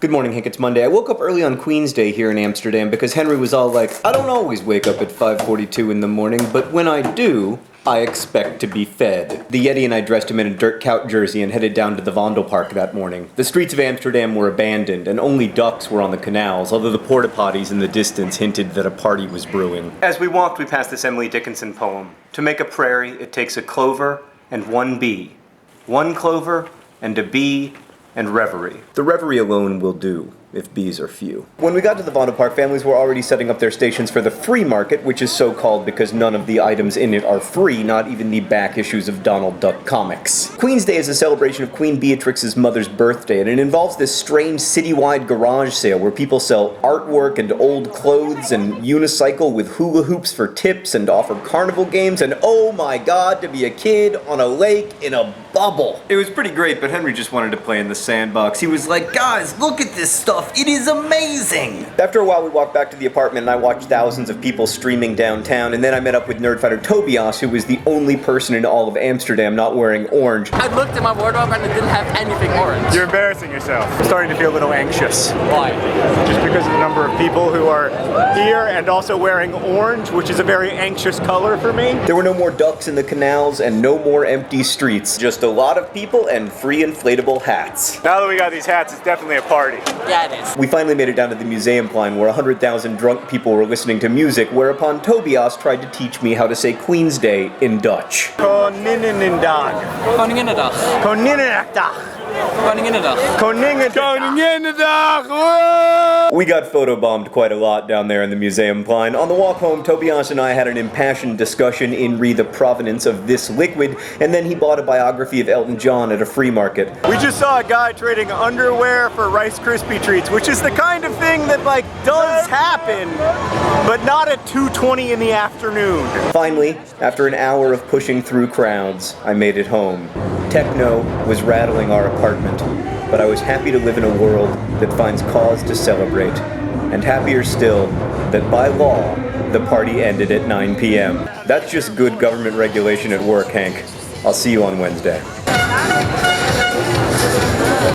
Good morning, Hank. It's Monday. I woke up early on Queen's Day here in Amsterdam because Henry was all like, I don't always wake up at 5:42 in the morning, but when I do, I expect to be fed. The Yeti and I dressed him in a dirt couch jersey and headed down to the Vondelpark that morning. The streets of Amsterdam were abandoned, and only ducks were on the canals, although the porta potties in the distance hinted that a party was brewing. As we walked, we passed this Emily Dickinson poem. To make a prairie, it takes a clover and one bee. One clover and a bee and reverie. The reverie alone will do, if bees are few. When we got to the Vondelpark, families were already setting up their stations for the free market, which is so called because none of the items in it are free, not even the back issues of Donald Duck comics. Queen's Day is a celebration of Queen Beatrix's mother's birthday, and it involves this strange citywide garage sale where people sell artwork and old clothes and unicycle with hula hoops for tips and offer carnival games, and oh my god, to be a kid on a lake in a bubble. It was pretty great, but Henry just wanted to play in the sandbox. He was like, guys, look at this stuff. It is amazing! After a while, we walked back to the apartment and I watched thousands of people streaming downtown, and then I met up with Nerdfighter Tobias, who was the only person in all of Amsterdam not wearing orange. I looked at my wardrobe and it didn't have anything orange. You're embarrassing yourself. I'm starting to feel a little anxious. Why? Just because of the number of people who are here and also wearing orange, which is a very anxious color for me. There were no more ducks in the canals and no more empty streets. Just a lot of people and free inflatable hats. Now that we got these hats, it's definitely a party. Yeah, it is. We finally made it down to the Museumplein where 100,000 drunk people were listening to music, whereupon Tobias tried to teach me how to say Queen's Day in Dutch. Koninginnedag. Koninginnedag. Koninginnedag. Koninginnedag. Koninginnedag. Whoa! We got photobombed quite a lot down there in the Museumplein. On the walk home, Tobias and I had an impassioned discussion in the provenance of this liquid, and then he bought a biography of Elton John at a free market. We just saw a guy trading underwear for Rice Krispie treats, which is the kind of thing that does happen, but not at 2:20 in the afternoon. Finally, after an hour of pushing through crowds, I made it home. Techno was rattling our apartment, but I was happy to live in a world that finds cause to celebrate, and happier still that by law, the party ended at 9 p.m. That's just good government regulation at work, Hank. I'll see you on Wednesday.